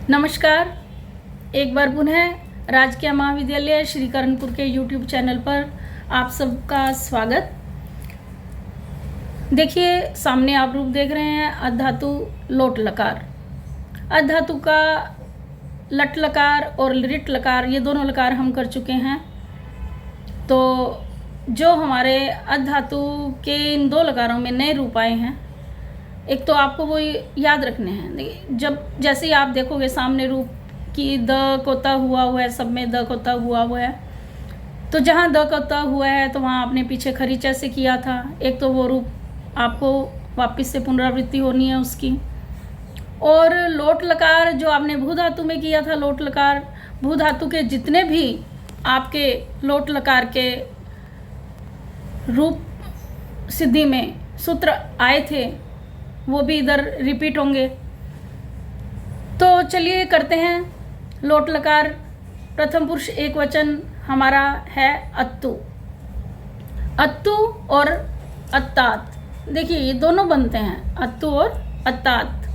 नमस्कार। एक बार पुनः राजकीय महाविद्यालय श्रीकरणपुर के YouTube चैनल पर आप सबका स्वागत। देखिए, सामने आप रूप देख रहे हैं अधातु लोट लकार। अधातु का लट लकार और लिट लकार, ये दोनों लकार हम कर चुके हैं। तो जो हमारे अधातु के इन दो लकारों में नए रूप आए हैं, एक तो आपको वो याद रखने हैं। देखिए, जब जैसे ही आप देखोगे सामने रूप कि द को त हुआ है, सब में द को त हुआ है, तो जहाँ द को त हुआ है तो वहाँ आपने पीछे खरीचा से किया था। एक तो वो रूप आपको वापस से पुनरावृत्ति होनी है उसकी। और लोट लकार जो आपने भू धातु में किया था, लोट लकार भू धातु के जितने भी आपके लोट लकार के रूप सिद्धि में सूत्र आए थे वो भी इधर रिपीट होंगे। तो चलिए करते हैं। लोट लकार प्रथम पुरुष एक वचन हमारा है अत्तु। अत्तु और अत्तात, देखिए ये दोनों बनते हैं, अत्तु और अत्तात।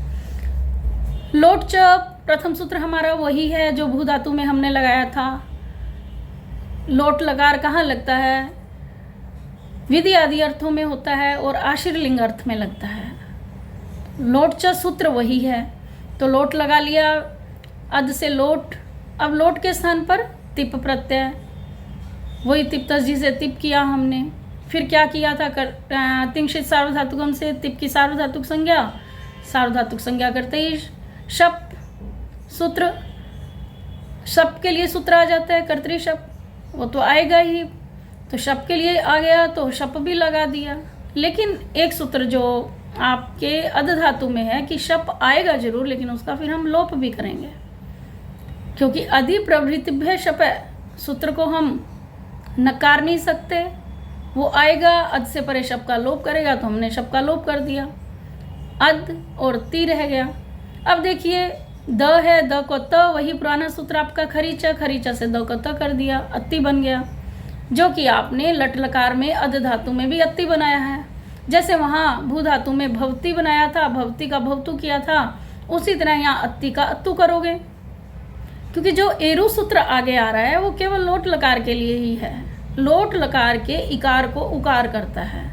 लोट च प्रथम सूत्र हमारा वही है जो भू धातु में हमने लगाया था। लोट लकार कहाँ लगता है? विधि आदि अर्थों में होता है और आशीर्लिंग अर्थ में लगता है। लोट च सूत्र वही है, तो लोट लगा लिया, अध से लोट। अब लोट के स्थान पर तिप प्रत्यय, वही तिप तस्जी से तिप किया हमने। फिर क्या किया था? तिंशित सार्वधातुकम से तिप की सार्वधातुक संज्ञा, सार्वधातुक संज्ञा करते ही शप सूत्र, शप के लिए सूत्र आ जाता है कर्तरी शप, वो तो आएगा ही। तो शप के लिए आ गया तो शप भी लगा दिया। लेकिन एक सूत्र जो आपके अध धातु में है कि शप आएगा जरूर, लेकिन उसका फिर हम लोप भी करेंगे, क्योंकि अधि प्रवृत्तिभ्य शप सूत्र को हम नकार नहीं सकते। वो आएगा, अध से परे शप का लोप करेगा, तो हमने शप का लोप कर दिया, अध और ती रह गया। अब देखिए द है, द को त, वही पुराना सूत्र आपका खरीचा, खरीचा से द को त कर दिया, अत्ति बन गया। जो कि आपने लट लकार में अध धातु में भी अत्ति बनाया है। जैसे वहाँ भू धातु में भवती बनाया था, भवती का भवतु किया था, उसी तरह यहाँ अत्ति का अत्तु करोगे। क्योंकि जो एरु सूत्र आगे आ रहा है वो केवल लोट लकार के लिए ही है। लोट लकार के इकार को उकार करता है।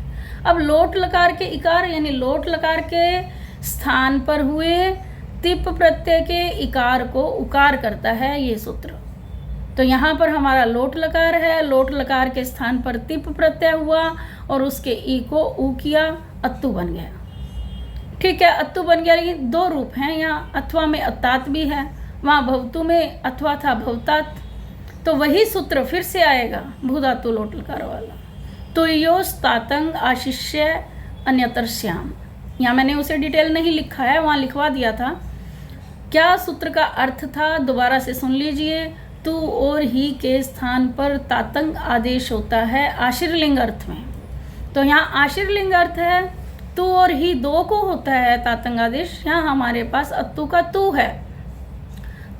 अब लोट लकार के इकार यानी लोट लकार के स्थान पर हुए तिप प्रत्यय के इकार को उकार करता है ये सूत्र। तो यहाँ पर हमारा लोट लकार है, लोट लकार के स्थान पर तिप प्रत्यय हुआ और उसके ई को ऊ किया, अत्तु बन गया। ठीक है, अत्तु बन गया। लेकिन दो रूप हैं यहाँ, अथवा में अत्तात भी है, वहाँ भवतु में अथवा था भवतात, तो वही सूत्र फिर से आएगा भू धातु लोट लकार वाला। तो योस तातंग आशिष्य अन्यतर श्याम, यहाँ मैंने उसे डिटेल नहीं लिखा है, वहाँ लिखवा दिया था। क्या सूत्र का अर्थ था दोबारा से सुन लीजिए। तू और ही के स्थान पर तातंग आदेश होता है आशीर्लिंग अर्थ में। तो यहाँ आशीर्लिंग अर्थ है, तू और ही दो को होता है तातंग आदेश। यहाँ हमारे पास अत्तु का तू है,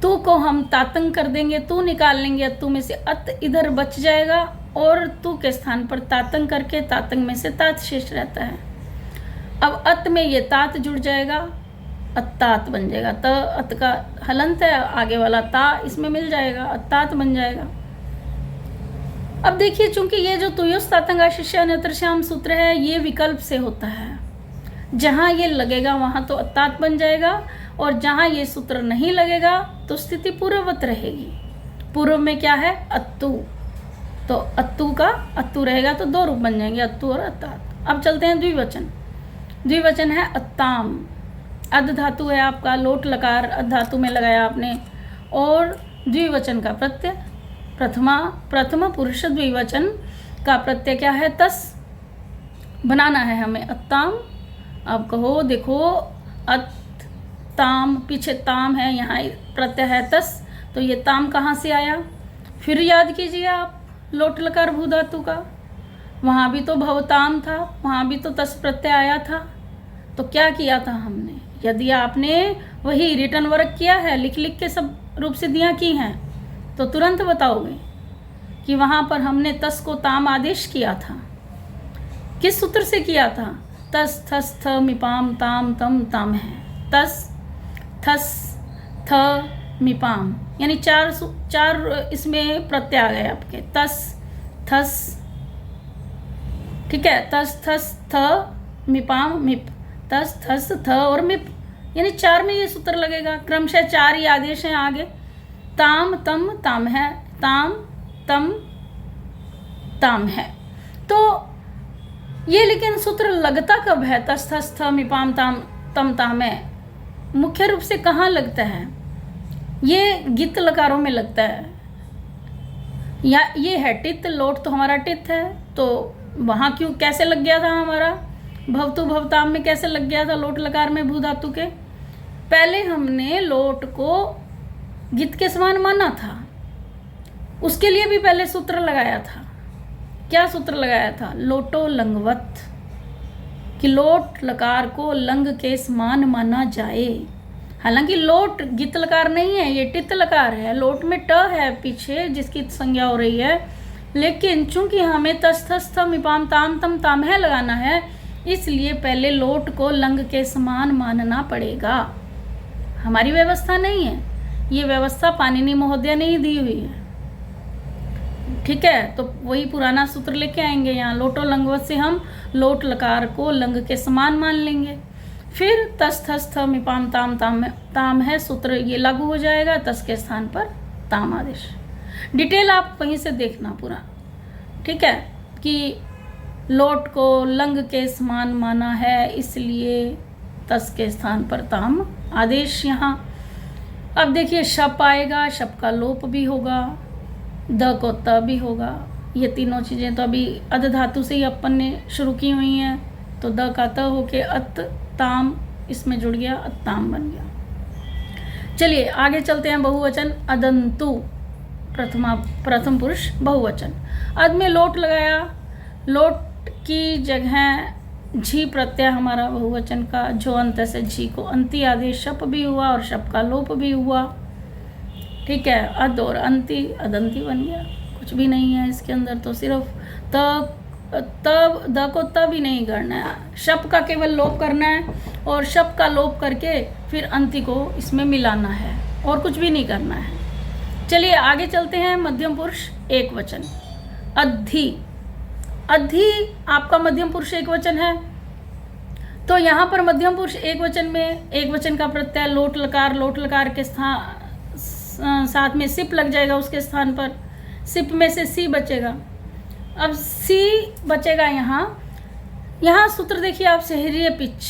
तू को हम तातंग कर देंगे, तू निकाल लेंगे, अत्तु में से अत इधर बच जाएगा और तू के स्थान पर तातंग करके तातंग में से तात शेष रहता है। अब अत में ये तात जुड़ जाएगा, अत्तात बन जाएगा। त अत का हलंत है, आगे वाला ता इसमें मिल जाएगा, अत्तात बन जाएगा। अब देखिए, चूंकि ये जो तुयोस तातंग आशिष्य अन्यतर श्याम सूत्र है ये विकल्प से होता है। जहाँ ये लगेगा वहाँ तो अत्तात बन जाएगा, और जहाँ ये सूत्र नहीं लगेगा तो स्थिति पूर्ववत रहेगी। पूर्व में क्या है? अत्तु, तो अत्तु का अत्तु रहेगा, तो दो रूप बन जाएंगे, अत्तु और अत्तात। अब चलते हैं द्विवचन। द्विवचन है अत्ताम। अध धातु है आपका, लोट लकार अध धातु में लगाया आपने, और द्विवचन का प्रत्यय प्रथम पुरुष द्विवचन का प्रत्यय क्या है? तस बनाना है हमें, अत्ताम। अब कहो, देखो ताम, पीछे ताम है, यहाँ प्रत्यय है तस, तो ये ताम कहाँ से आया? फिर याद कीजिए आप लोट लकार भू धातु का, वहाँ भी तो भवताम था, वहाँ भी तो तस प्रत्यय आया था। तो क्या किया था हमने? यदि आपने वही रिटर्न वर्क किया है, लिख लिख के सब रूप सिद्धियाँ की हैं, तो तुरंत बताओगे कि वहाँ पर हमने तस को ताम आदेश किया था। किस सूत्र से किया था? तस थस थ मिपाम ताम तम ताम है। तस थस थ मिपाम, यानी चार इसमें प्रत्यय आ गए आपके, तस थस, ठीक है, तस थस थ मिपाम मिप, तस थस थ और मिप, यानी 4 में ये सूत्र लगेगा। क्रमशः 4 ही आदेश हैं आगे। ताम तम ताम है, ताम तम ताम है। तो ये लेकिन सूत्र लगता कब है? तस थस थ मिपाम ताम तम ताम है, मुख्य रूप से कहाँ लगता है? ये गित लकारों में लगता है। या ये है टित, लोट तो हमारा टित है, तो वहाँ क्यों कैसे लग गया था हमारा? भवतु भवताम में कैसे लग गया था लोट लकार में भू धातु के? पहले हमने लोट को गित के समान माना था, उसके लिए भी पहले सूत्र लगाया था। क्या सूत्र लगाया था? लोटो लंगवत, कि लोट लकार को लंग के समान माना जाए। हालांकि लोट गित लकार नहीं है, ये टित लकार है। लोट में ट है पीछे जिसकी संज्ञा हो रही है, लेकिन चूंकि हमें तस थस थ मिपाम ताम तम ताम है लगाना है, इसलिए पहले लोट को लंग के समान मानना पड़ेगा। हमारी व्यवस्था नहीं है, ये व्यवस्था पाणिनि महोदय ने ही दी हुई है, ठीक है। तो वही पुराना सूत्र लेके आएंगे यहाँ। लोटो लंगवत से हम लोट लकार को लंग के समान मान लेंगे। फिर तस थस थ मिपाम ताम ताम है सूत्र, ये लागू हो जाएगा। तस के स्थान पर ताम आदेश। डिटेल आप वहीं से देखना पूरा, ठीक है, कि लोट को लंग के समान माना है, इसलिए तस के स्थान पर ताम आदेश यहाँ। अब देखिए शप आएगा, शप का लोप भी होगा, द को त भी होगा। ये तीनों चीज़ें तो अभी अध धातु से ही अपन ने शुरू की हुई हैं, तो द का त होके अत ताम इसमें जुड़ गया, अत्ताम बन गया। चलिए आगे चलते हैं। बहुवचन अदंतु, प्रथम पुरुष बहुवचन। अद में लोट लगाया, लोट की जगह झी प्रत्यय हमारा बहुवचन का, जो अंत से झी को अंति आदेश शप भी हुआ और शप का लोप भी हुआ, ठीक है। अद और अंति, अदंती बन गया। कुछ भी नहीं है इसके अंदर, तो सिर्फ तब द को तब ही नहीं करना है, शप का केवल लोप करना है और शप का लोप करके फिर अंति को इसमें मिलाना है, और कुछ भी नहीं करना है। चलिए आगे चलते हैं। मध्यम पुरुष एक वचन। अद्धि, अद्धि आपका मध्यम पुरुष एक वचन है, तो यहाँ पर मध्यम पुरुष एक वचन में एक वचन का प्रत्यय लोट लकार, लोट लकार के साथ में सिप लग जाएगा, उसके स्थान पर सिप में से सी बचेगा। अब सी बचेगा यहाँ सूत्र देखिए आप, सहरीय पिच,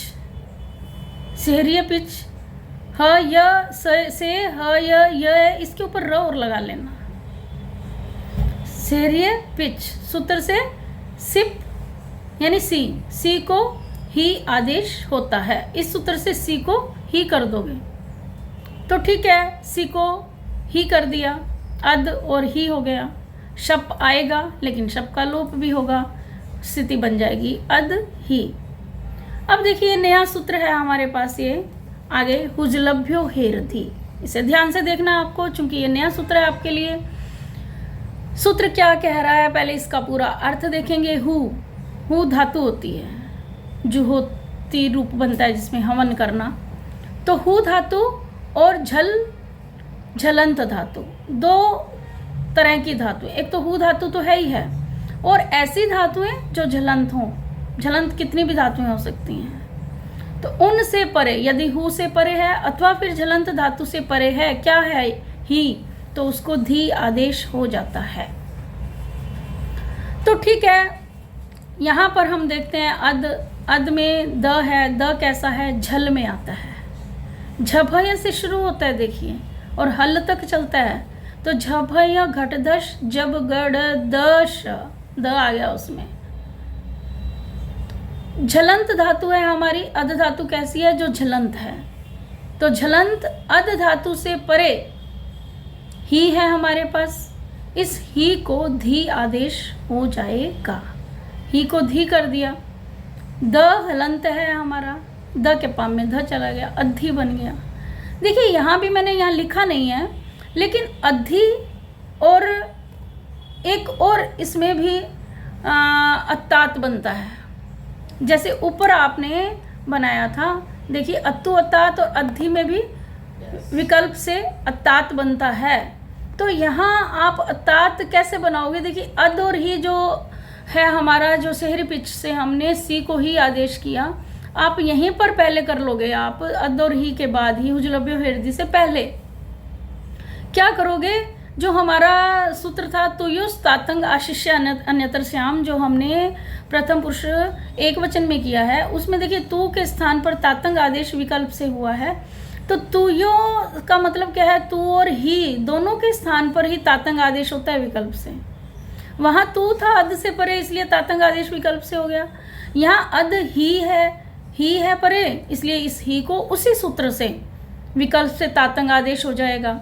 सहरीय पिच, ह य से ह य इसके ऊपर र और लगा लेना। सहरीय पिच सूत्र से सिप यानी सी को ही आदेश होता है, इस सूत्र से सी को ही कर दोगे तो ठीक है, सी को ही कर दिया, अद और ही हो गया। शप आएगा लेकिन शप का लोप भी होगा, स्थिति बन जाएगी अद ही। अब देखिए नया सूत्र है हमारे पास, ये आगे हुजलभ्यो हेरधि, इसे ध्यान से देखना आपको, चूंकि ये नया सूत्र है आपके लिए। सूत्र क्या कह रहा है, पहले इसका पूरा अर्थ देखेंगे। हु धातु होती है, जुहोती रूप बनता है जिसमें हवन करना, तो हु धातु और झलंत धातु, दो तरह की धातु। एक तो हु धातु तो है ही है, और ऐसी धातुएं जो झलंत हों, झलंत कितनी भी धातुएं हो सकती हैं, तो उनसे परे, यदि हु से परे है अथवा फिर झलंत धातु से परे है, क्या है ही, तो उसको धी आदेश हो जाता है। तो ठीक है, यहाँ पर हम देखते हैं अद में द है, द कैसा है, झल में आता है, झभय से शुरू होता है देखिए और हल तक चलता है, तो झभय घटदश जब गढ़ दश, द आ गया उसमें। झलंत धातु है हमारी, अध धातु कैसी है, जो झलंत है, तो झलंत अध धातु से परे ही है हमारे पास, इस ही को धी आदेश हो जाएगा, ही को धी कर दिया। द हलंत है हमारा, द के पाम में ध चला गया, अद्धि बन गया। देखिए यहाँ भी मैंने यहाँ लिखा नहीं है, लेकिन अद्धि और एक और इसमें भी अत्तात बनता है, जैसे ऊपर आपने बनाया था। देखिए अत्तु अत्तात और अद्धि में भी विकल्प से अत्तात बनता है। तो यहाँ आप अत्तात कैसे बनाओगे? देखिए अद और ही जो है हमारा, जो शहरी पिच से हमने सी को ही आदेश किया, आप यहीं पर पहले कर लोगे। आप अद और ही के बाद ही हुजलभ्य हेरदी से पहले क्या करोगे? जो हमारा सूत्र था तुयुस तातंग आशिष्य अन्यतर श्याम, जो हमने प्रथम पुरुष एक वचन में किया है, उसमें देखिए तू के स्थान पर तातंग आदेश विकल्प से हुआ है। तो तुयो का मतलब क्या है? तू और ही दोनों के स्थान पर ही तातंग आदेश होता है विकल्प से। वहाँ तू था अद से परे, इसलिए तातंग आदेश विकल्प से हो गया। यहाँ अद ही है परे, इसलिए इस ही को उसी सूत्र से विकल्प से तातंग आदेश हो जाएगा।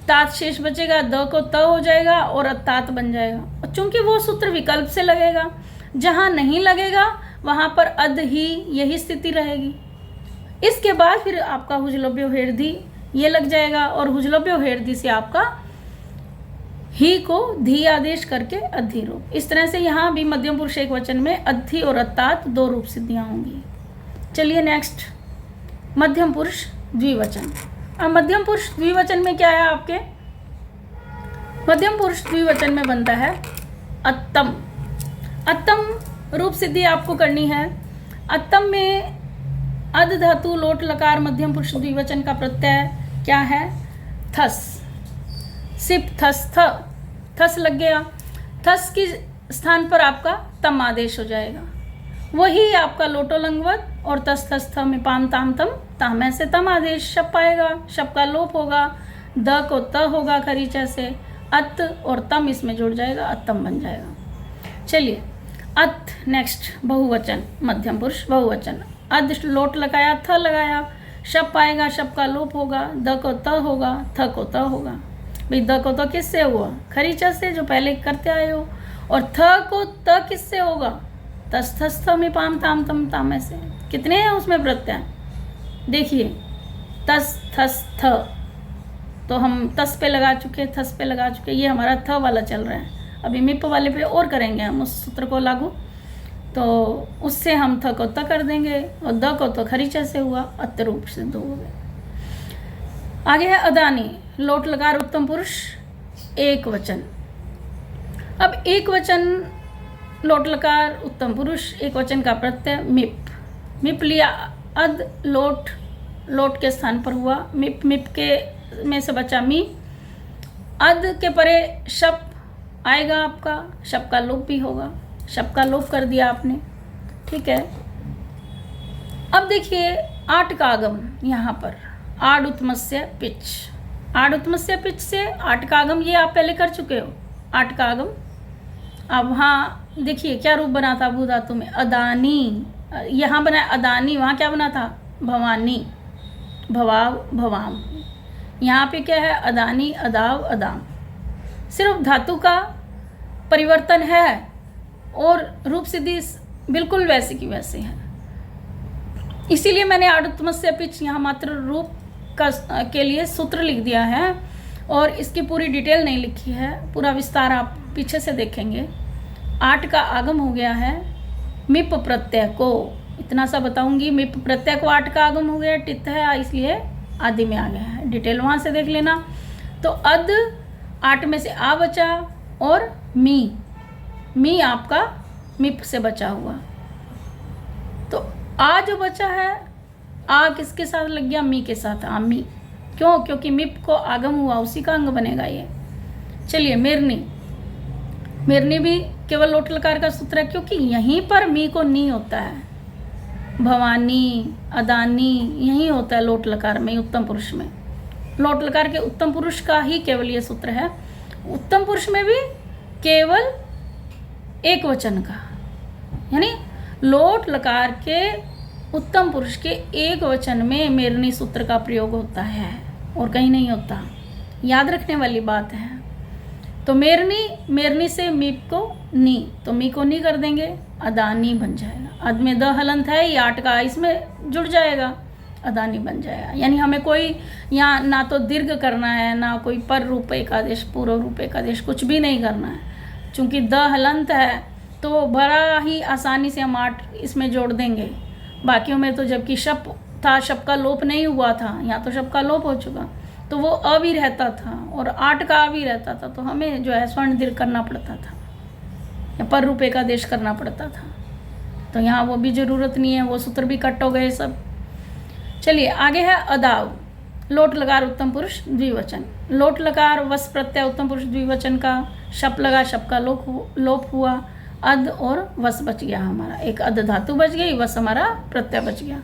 तात शेष बचेगा, द को त हो जाएगा और अतात बन जाएगा। और चूंकि वो सूत्र विकल्प से लगेगा, जहाँ नहीं लगेगा वहाँ पर अद ही, यही स्थिति रहेगी। इसके बाद फिर आपका हुजलभ्य हेरदी ये लग जाएगा, और हुजलभ्य हेरदी से आपका ही को धी आदेश करके अद्धि रूप। इस तरह से यहाँ भी मध्यम पुरुष एक वचन में अद्धि और अत्तात दो रूप सिद्धियाँ होंगी। चलिए नेक्स्ट, मध्यम पुरुष द्विवचन। अब मध्यम पुरुष द्विवचन में क्या है आपके? मध्यम पुरुष द्विवचन में बनता है अत्तम। अत्तम रूप सिद्धि आपको करनी है। अत्तम में अद धातु लोट लकार मध्यम पुरुष द्विवचन का प्रत्यय क्या है? थस। सिप थस थ, थस लग गया। थस के स्थान पर आपका तम आदेश हो जाएगा। वही आपका लोटो लंगवत और तस थस थ में पाम ताम तम, ताम से तम आदेश शप पाएगा। शप का लोप होगा, द को त होगा खरीचा से, अत और तम इसमें जुड़ जाएगा, अत्तम बन जाएगा। चलिए अत नेक्स्ट, बहुवचन मध्यम पुरुष बहुवचन। अद लोट लगाया, थ लगाया, शप पाएगा, शप का लोप होगा, द को त होगा, थ को त होगा। भाई द को तो किससे हुआ? खरीचा से, जो पहले करते आए हो। और थ को त किससे होगा? तस थस थ में पाम ताम तम, तामे से। कितने हैं उसमें प्रत्यय? देखिए तस थस थ, तो हम तस पे लगा चुके, थस पे लगा चुके, ये हमारा थ वाला चल रहा है। अभी मिप वाले पे और करेंगे हम उस सूत्र को लागू, तो उससे हम थ को त कर देंगे, और द को तो खरीचा से हुआ, अत रूप से दो हो गए। आगे है अदानी, लोट लकार उत्तम पुरुष एक वचन। अब एक वचन लोट लकार उत्तम पुरुष एक वचन का प्रत्यय मिप। मिप लिया, अद लोट, लोट के स्थान पर हुआ मिप, मिप के में से बचा मी। अद के परे शप आएगा आपका, शप का लोप भी होगा, शप का लोप कर दिया आपने, ठीक है। अब देखिए आठ का आगम, यहाँ पर आड उत्मस्य पिच। आड उत्मस्य पिच से आठ का आगम, ये आप पहले कर चुके हो आठ का आगम। अब हाँ देखिए क्या रूप बना था भू धातु में? अदानी। यहाँ बना अदानी, वहाँ क्या बना था? भवानी, भवाव भवाम। यहाँ पे क्या है? अदानी, अदाव, अदाम। सिर्फ धातु का परिवर्तन है और रूप सिद्धि बिल्कुल वैसे की वैसे है। इसीलिए मैंने आडुत्मस्य पिच यहाँ मात्र रूप का के लिए सूत्र लिख दिया है और इसकी पूरी डिटेल नहीं लिखी है। पूरा विस्तार आप पीछे से देखेंगे। आठ का आगम हो गया है मिप प्रत्यय को, इतना सा बताऊंगी। मिप प्रत्यय को आठ का आगम हो गया, टित है इसलिए आदि में आ गया है। डिटेल वहाँ से देख लेना। तो अद आठ में से आ बचा और मी आपका मिप से बचा हुआ। तो आ जो बचा है, आ किसके साथ लग गया? मी के साथ, आमी। क्यों? क्योंकि मिप को आगम हुआ, उसी का अंग बनेगा ये। चलिए मिरनी, मिरनी भी केवल लोट लकार का सूत्र है, क्योंकि यहीं पर मी को नी होता है। भवानी, अदानी यही होता है लोट लकार में, उत्तम पुरुष में। लोट लकार के उत्तम पुरुष का ही केवल ये सूत्र है। उत्तम पुरुष में भी केवल एक वचन का, यानी लोट लकार के उत्तम पुरुष के एक वचन में मेरनी सूत्र का प्रयोग होता है और कहीं नहीं होता। याद रखने वाली बात है। तो मेरनी से मी को नी, तो मी को नी कर देंगे, अदानी बन जाएगा। अद में द हलंत है, ये आठ का इसमें जुड़ जाएगा, अदानी बन जाएगा। यानी हमें कोई यहाँ ना तो दीर्घ करना है, ना कोई पर रूप एकादेश, पूर्व रूप एकादेश, कुछ भी नहीं करना है। चूँकि द हलंत है तो बड़ा ही आसानी से हम आठ इसमें जोड़ देंगे। बाकियों में तो जबकि शप था, शप का लोप नहीं हुआ था, यहाँ तो शप का लोप हो चुका, तो वो अ भी रहता था और आठ का आ भी रहता था, तो हमें जो है स्वर्ण दीर्घ करना पड़ता था या पर रुपये का देश करना पड़ता था। तो यहाँ वो भी ज़रूरत नहीं है, वो सूत्र भी कट हो गए सब। चलिए आगे है अदाव, लोट लकार उत्तम पुरुष द्विवचन। लोट लकार वस प्रत्यय उत्तम पुरुष द्विवचन का, शप लगा, शप का लोप हुआ, अद और वस बच गया हमारा, एक अद धातु बच गई, वस हमारा प्रत्यय बच गया।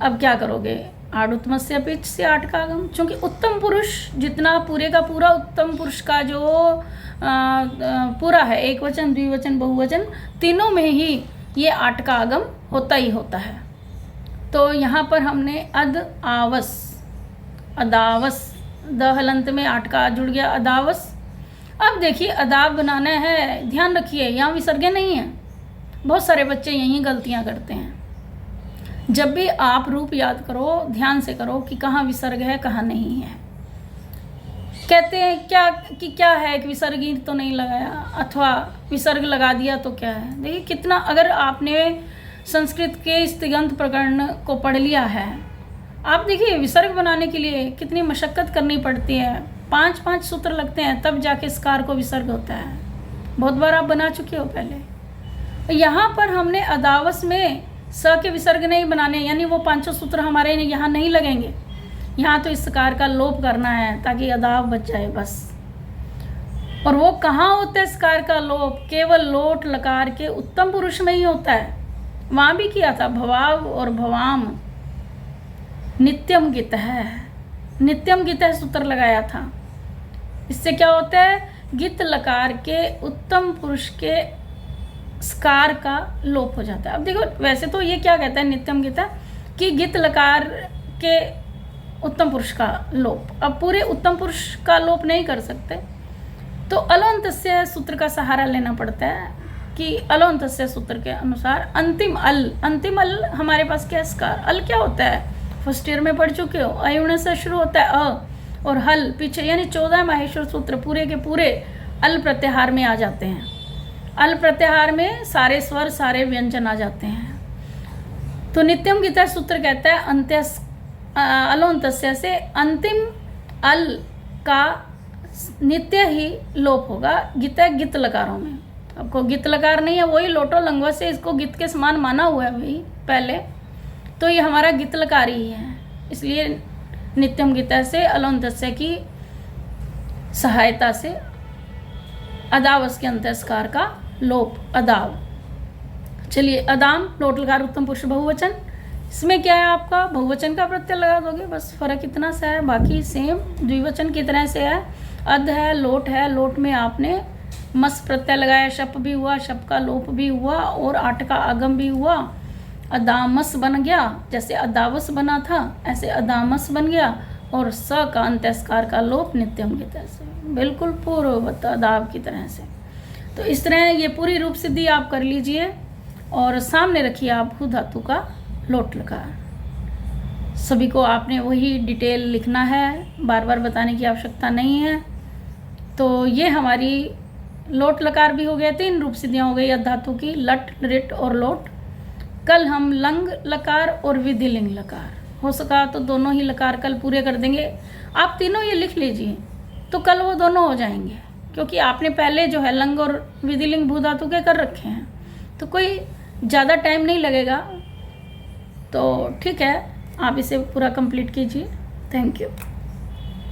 अब क्या करोगे, आड़ उत्तमस्य पिच से आठ का आगम, चूंकि उत्तम पुरुष जितना पूरे का पूरा उत्तम पुरुष का जो पूरा है, एक वचन द्विवचन बहुवचन तीनों में ही ये आठ का आगम होता ही होता है। तो यहाँ पर हमने अद आवस, अदावस, द हलंत में आठ का जुड़ गया, अदावस। अब देखिए अदाव बनाना है, ध्यान रखिए यहाँ विसर्गे नहीं है। बहुत सारे बच्चे यही गलतियाँ करते हैं। जब भी आप रूप याद करो, ध्यान से करो कि कहाँ विसर्ग है कहाँ नहीं है। कहते हैं क्या है कि विसर्ग ही तो नहीं लगाया, अथवा विसर्ग लगा दिया तो क्या है। देखिए कितना, अगर आपने संस्कृत के स्त्रीगंत प्रकरण को पढ़ लिया है, आप देखिए विसर्ग बनाने के लिए कितनी मशक्क़त करनी पड़ती है, 5 सूत्र लगते हैं तब जाके स्कार को विसर्ग होता है। बहुत बार आप बना चुके हो पहले। यहाँ पर हमने अदावस में स के विसर्ग नहीं बनाने, यानी वो 5 सूत्र हमारे यहाँ नहीं लगेंगे। यहाँ तो इस स्कार का लोप करना है ताकि अदाव बच जाए बस। और वो कहाँ होता है स्कार का लोप, केवल लोट लकार के उत्तम पुरुष में ही होता है। वहाँ भी किया था, भवाव और भवाम, नित्यम गित है, नित्यम गित है सूत्र लगाया था। इससे क्या होता है, गित लकार के उत्तम पुरुष के स्कार का लोप हो जाता है। अब देखो वैसे तो ये क्या कहता है नित्यम गित है कि गित लकार के उत्तम पुरुष का लोप। अब पूरे उत्तम पुरुष का लोप नहीं कर सकते, तो अलोन्तस्य सूत्र का सहारा लेना पड़ता है कि अलोन्तस्य सूत्र के अनुसार अंतिम अल हमारे पास क्या स्कार, अल क्या होता है, फर्स्ट ईयर में पढ़ चुके हो, अयुण से शुरू होता है अ, और हल पीछे, यानी 14 माहेश्वर सूत्र पूरे के पूरे अल प्रत्याहार में आ जाते हैं। अल प्रत्याहार में सारे स्वर सारे व्यंजन आ जाते हैं। तो नित्यम गीता सूत्र कहता है अंत्य अलोन्तस्य से अंतिम अल का नित्य ही लोप होगा गीता गित लकारों में। आपको गित लकार नहीं है, वही लोटो लंगवा से इसको गित के समान माना हुआ है वही पहले, तो ये हमारा गित लकार ही है। इसलिए नित्यम गीता से अलोन्तस्य की सहायता से अदावस के अंत्यस्कार का लोप, अदाव। चलिए अदाम लोट लकार उत्तम पुरुष बहुवचन, इसमें क्या है आपका बहुवचन का प्रत्यय लगा दोगे, बस फर्क इतना सा है, बाकी सेम द्विवचन की तरह से है। अध है, लोट में आपने मस प्रत्यय लगाया, शप भी हुआ, शप का लोप भी हुआ और आठ का आगम भी हुआ, अदामस बन गया। जैसे अदावस बना था ऐसे अदामस बन गया, और स का अंत्यस्कार का लोप नित्यम की तरह से, बिल्कुल पूर्ववत अदाव की तरह से। तो इस तरह ये पूरी रूप सिद्धि आप कर लीजिए और सामने रखिए आप भू धातु का लोट लकार। सभी को आपने वही डिटेल लिखना है, बार बार बताने की आवश्यकता नहीं है। तो ये हमारी लोट लकार भी हो गए, 3 रूप सिद्धियाँ हो गई धातु की, लट, रिट और लोट। कल हम लंग लकार और विधिलिंग लकार, हो सका तो दोनों ही लकार कल पूरे कर देंगे। आप तीनों ये लिख लीजिए तो कल वो दोनों हो जाएंगे, क्योंकि आपने पहले जो है लंग और विधिलिंग भू धातु के कर रखे हैं, तो कोई ज़्यादा टाइम नहीं लगेगा। तो ठीक है, आप इसे पूरा कंप्लीट कीजिए। Thank you.